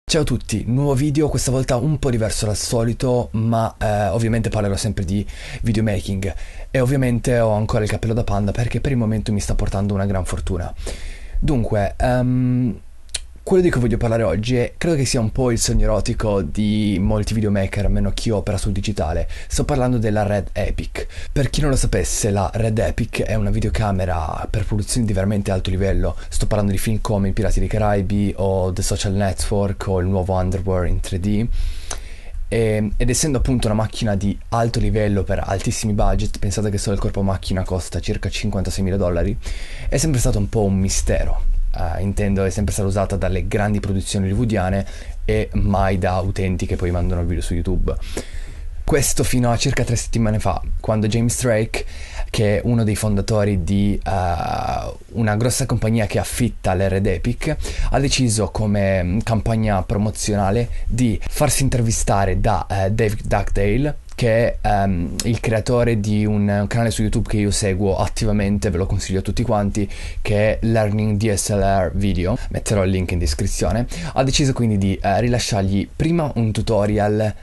Ciao a tutti, nuovo video, questa volta un po' diverso dal solito, ma ovviamente parlerò sempre di videomaking e ovviamente ho ancora il cappello da panda perché per il momento mi sta portando una gran fortuna. Dunque, quello di cui voglio parlare oggi credo che sia un po' il sogno erotico di molti videomaker, almeno chi opera sul digitale. Sto parlando della Red Epic. Per chi non lo sapesse, la Red Epic è una videocamera per produzioni di veramente alto livello. Sto parlando di film come I Pirati dei Caraibi o The Social Network o il nuovo Underworld in 3D. Ed essendo appunto una macchina di alto livello per altissimi budget, pensate che solo il corpo macchina costa circa $56.000, è sempre stato un po' un mistero. Intendo, è sempre stata usata dalle grandi produzioni hollywoodiane e mai da utenti che poi mandano il video su YouTube. Questo fino a circa 3 settimane fa, quando James Drake, che è uno dei fondatori di una grossa compagnia che affitta le Red Epic, ha deciso come campagna promozionale di farsi intervistare da Dave Dugdale, che è il creatore di un canale su YouTube che io seguo attivamente, ve lo consiglio a tutti quanti, che è Learning DSLR Video, metterò il link in descrizione. Ha deciso quindi di rilasciargli prima un tutorial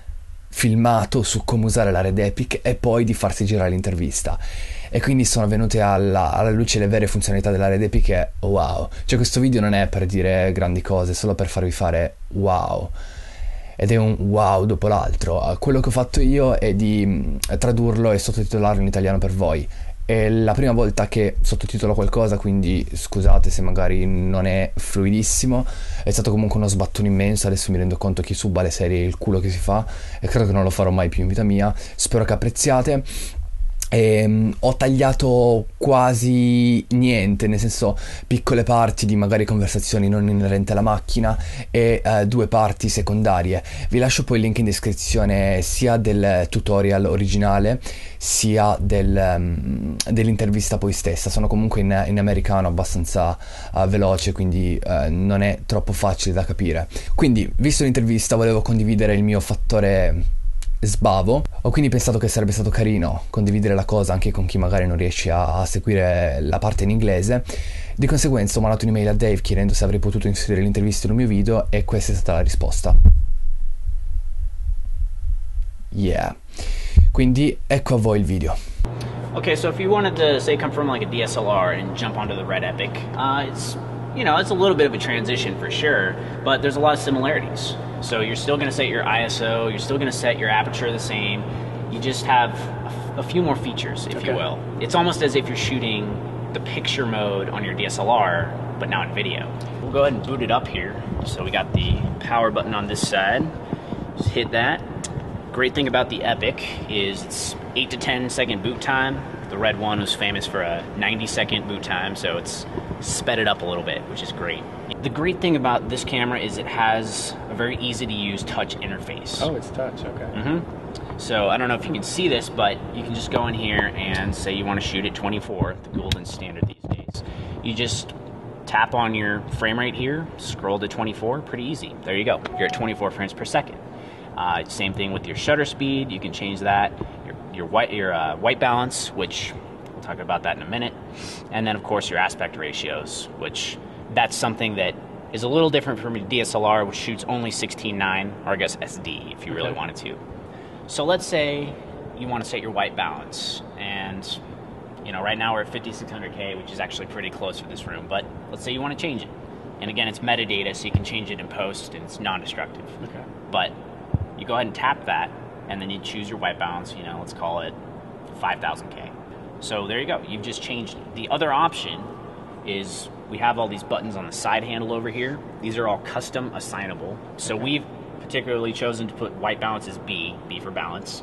filmato su come usare la Red Epic e poi di farsi girare l'intervista, e quindi sono venute alla luce le vere funzionalità della Red Epic e wow, cioè questo video non è per dire grandi cose, è solo per farvi fare wow. Ed è un wow dopo l'altro. Quello che ho fatto io è di tradurlo e sottotitolarlo in italiano per voi. È la prima volta che sottotitolo qualcosa, quindi scusate se magari non è fluidissimo. È stato comunque uno sbattone immenso. Adesso mi rendo conto che suba le serie il culo che si fa e credo che non lo farò mai più in vita mia. Spero che apprezziate. Ho tagliato quasi niente, nel senso piccole parti di magari conversazioni non inerenti alla macchina e 2 parti secondarie. Vi lascio poi il link in descrizione sia del tutorial originale sia dell'intervista poi stessa. Sono comunque in americano abbastanza veloce, quindi non è troppo facile da capire. Quindi, visto l'intervista, volevo condividere il mio fattore sbavo. Ho quindi pensato che sarebbe stato carino condividere la cosa anche con chi magari non riesce a seguire la parte in inglese. Di conseguenza ho mandato un'email a Dave chiedendo se avrei potuto inserire l'intervista in un mio video e questa è stata la risposta. Yeah. Quindi ecco a voi il video. Okay, so if you wanted to say come from like a DSLR and jump onto the Red Epic, it's it's a little bit of a transition for sure, but there's a lot of similarities. So you're still going to set your ISO, you're still going to set your aperture the same. You just have a few more features, if you will. It's almost as if you're shooting the picture mode on your DSLR, but now in video. We'll go ahead and boot it up here. So we got the power button on this side. Just hit that. Great thing about the Epic is it's 8 to 10 second boot time. The red one was famous for a 90-second boot time, so it's sped it up a little bit, which is great. The great thing about this camera is it has a very easy-to-use touch interface. Oh, it's touch, okay. So I don't know if you can see this, but you can just go in here and say you want to shoot at 24, the golden standard these days. You just tap on your frame rate here, scroll to 24, pretty easy. There you go, you're at 24 frames per second. Same thing with your shutter speed, you can change that. Your white balance, which we'll talk about that in a minute, and then of course your aspect ratios, which that's something that is a little different from a DSLR, which shoots only 16:9, or I guess SD if you really wanted to. So let's say you want to set your white balance, and right now we're at 5600K, which is actually pretty close for this room, but let's say you want to change it. And again, it's metadata, so you can change it in post, and it's non-destructive. Okay. But you go ahead and tap that, and then you choose your white balance, let's call it 5000K. So there you go, you've just changed it. The other option is we have all these buttons on the side handle over here. These are all custom assignable. So we've particularly chosen to put white balance as B for balance.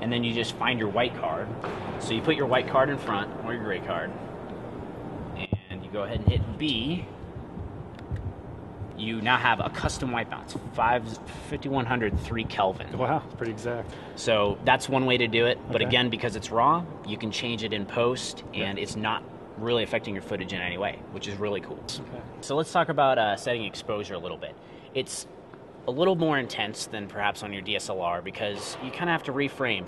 And then you just find your white card. So you put your white card in front, or your gray card, and you go ahead and hit B. You now have a custom white balance, 5103 Kelvin. Wow, pretty exact. So that's one way to do it, but again, because it's raw, you can change it in post, and it's not really affecting your footage in any way, which is really cool. Okay. So let's talk about setting exposure a little bit. It's a little more intense than perhaps on your DSLR because you kind of have to reframe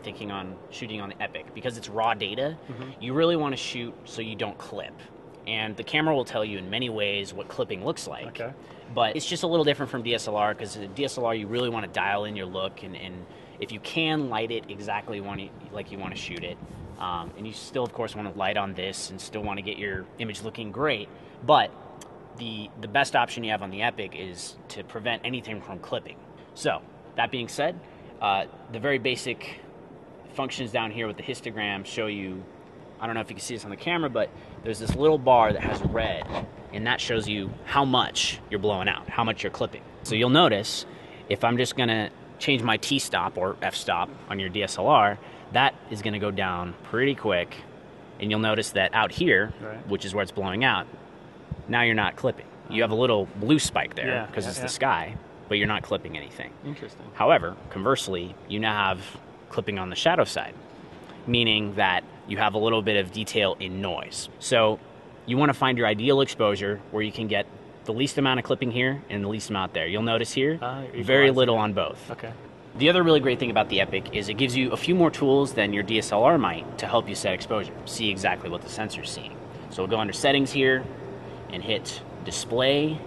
shooting on the Epic. Because it's raw data, you really want to shoot so you don't clip. And the camera will tell you in many ways what clipping looks like. Okay. But it's just a little different from DSLR, because in DSLR you really want to dial in your look, and if you can, light it exactly like you want to shoot it. And you still, of course, want to light on this and still want to get your image looking great. But the best option you have on the Epic is to prevent anything from clipping. So, that being said, the very basic functions down here with the histogram show you, I don't know if you can see this on the camera, but there's this little bar that has red, and that shows you how much you're blowing out, how much you're clipping. So you'll notice, if I'm just gonna change my T-stop or F-stop on your DSLR, that is gonna go down pretty quick, and you'll notice that out here, right, which is where it's blowing out, now you're not clipping. You have a little blue spike there, because it's the sky, but you're not clipping anything. Interesting. However, conversely, you now have clipping on the shadow side, meaning that you have a little bit of detail in noise. So you want to find your ideal exposure where you can get the least amount of clipping here and the least amount there. You'll notice here, very little on both. Okay. The other really great thing about the Epic is it gives you a few more tools than your DSLR might to help you set exposure, see exactly what the sensor's seeing. So we'll go under settings here and hit display,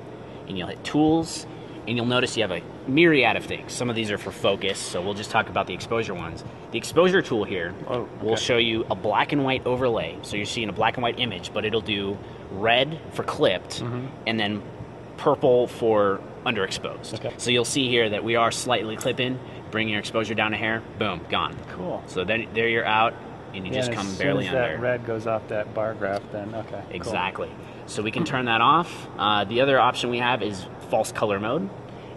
and you'll hit tools, and you'll notice you have a myriad of things. Some of these are for focus, so we'll just talk about the exposure ones. The exposure tool here will show you a black and white overlay. So you're seeing a black and white image, but it'll do red for clipped, and then purple for underexposed. Okay. So you'll see here that we are slightly clipping, bring your exposure down a hair, boom, gone. Cool. So then there you're out, and you just come barely under. As soon as that red goes off that bar graph, then okay. Exactly. Cool. So we can turn that off. The other option we have is false color mode.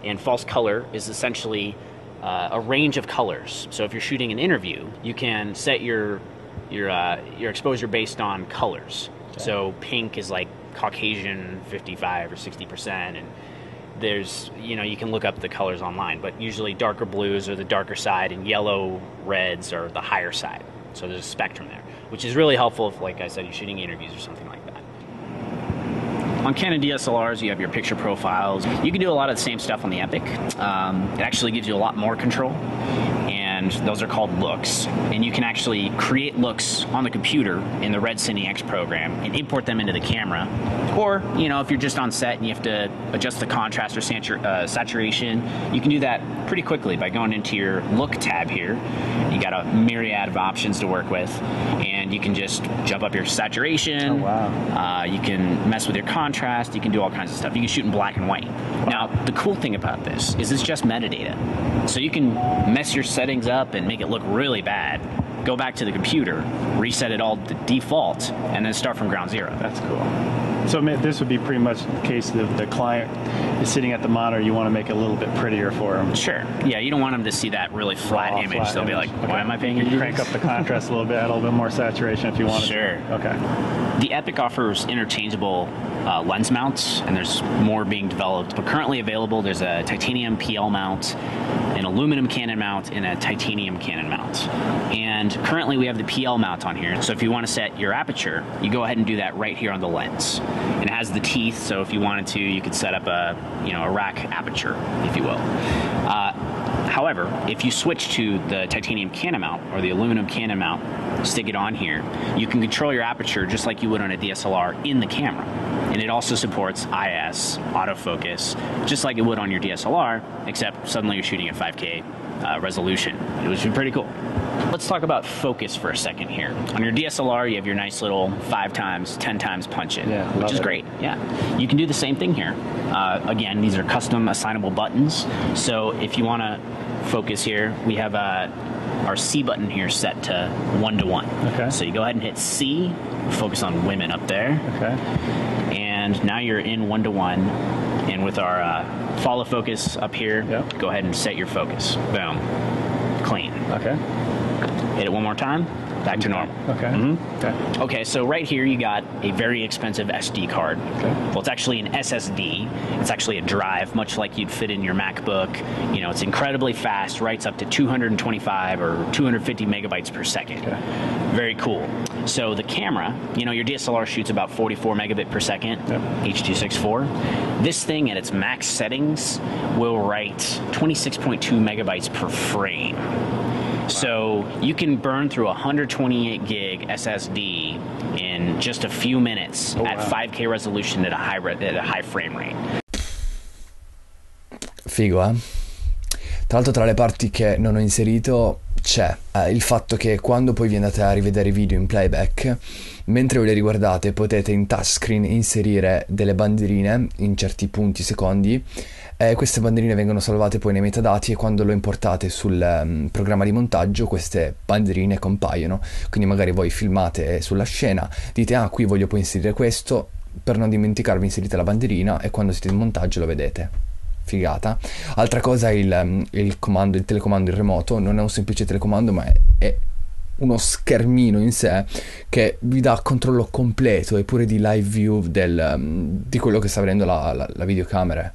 And false color is essentially a range of colors. So if you're shooting an interview, you can set your exposure based on colors. Okay. So pink is like Caucasian 55 or 60%, and there's, you can look up the colors online, but usually darker blues are the darker side and yellow reds are the higher side. So there's a spectrum there, which is really helpful if, like I said, you're shooting interviews or something like that. On Canon DSLRs, you have your picture profiles. You can do a lot of the same stuff on the Epic. It actually gives you a lot more control, and those are called looks. And you can actually create looks on the computer in the Red Cine X program and import them into the camera. Or, if you're just on set and you have to adjust the contrast or saturation, you can do that pretty quickly by going into your look tab here. You got a myriad of options to work with, and you can just jump up your saturation. Oh, wow. You can mess with your contrast. You can do all kinds of stuff. You can shoot in black and white. Wow. Now, the cool thing about this is it's just metadata. So you can mess your settings up and make it look really bad, go back to the computer, reset it all to default, and then start from ground zero. That's cool. So this would be pretty much the case of the client is sitting at the monitor, you want to make it a little bit prettier for them. Sure. Yeah, you don't want them to see that really flat image. They'll be like, why am I paying attention? You crank up the contrast a little bit, add a little bit more saturation if you want. Sure. Okay. The Epic offers interchangeable lens mounts, and there's more being developed. But currently available, there's a titanium PL mount, an aluminum Canon mount, and a titanium Canon mount. And currently we have the PL mount on here. So if you want to set your aperture, you go ahead and do that right here on the lens. And it has the teeth, so if you wanted to, you could set up a rack aperture, if you will. However, if you switch to the titanium Canon mount or the aluminum Canon mount, stick it on here, you can control your aperture just like you would on a DSLR in the camera. And it also supports IS, autofocus, just like it would on your DSLR, except suddenly you're shooting at 5K resolution, which is pretty cool. Let's talk about focus for a second here. On your DSLR, you have your nice little 5x, 10x punch in, which is great. Yeah, you can do the same thing here. Again, these are custom assignable buttons. So if you want to focus here, we have our C button here set to 1:1. Okay. So you go ahead and hit C, focus on women up there. Okay. And now you're in 1:1. And with our follow focus up here, go ahead and set your focus. Boom. Clean. Okay. Hit it one more time. Back to normal. Okay. Okay, so right here you got a very expensive SD card. Okay. Well, it's actually an SSD. It's actually a drive, much like you'd fit in your MacBook. It's incredibly fast, writes up to 225 or 250 megabytes per second. Okay. Very cool. So the camera, your DSLR shoots about 44 megabit per second, H.264. This thing at its max settings will write 26.2 megabytes per frame. So you can burn through a 128 gig SSD in in just a few minutes Oh, at wow. 5K resolution at a high frame rate. Figo, eh? Tra l'altro tra le parti che non ho inserito c'è il fatto che quando poi vi andate a rivedere i video in playback, mentre ve li riguardate potete in touchscreen inserire delle bandierine in certi punti secondi. Queste bandierine vengono salvate poi nei metadati e quando lo importate sul programma di montaggio queste bandierine compaiono. Quindi magari voi filmate sulla scena, dite ah qui voglio poi inserire questo, per non dimenticarvi inserite la bandierina e quando siete in montaggio lo vedete. Figata. Altra cosa è il comando, il telecomando in remoto. Non è un semplice telecomando ma è uno schermino in sé che vi dà controllo completo e pure di live view di quello che sta avendo la videocamera.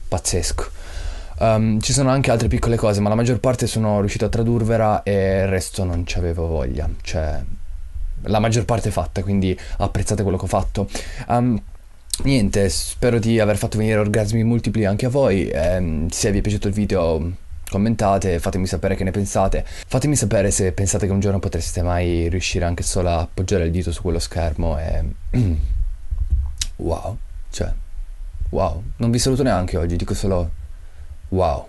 Pazzesco. Ci sono anche altre piccole cose ma la maggior parte sono riuscito a tradurvela e il resto non ci avevo voglia, cioè la maggior parte è fatta, quindi apprezzate quello che ho fatto. Niente, spero di aver fatto venire orgasmi multipli anche a voi. Se vi è piaciuto il video commentate, fatemi sapere che ne pensate, fatemi sapere se pensate che un giorno potreste mai riuscire anche solo a appoggiare il dito su quello schermo e wow, cioè wow, non vi saluto neanche oggi, dico solo wow.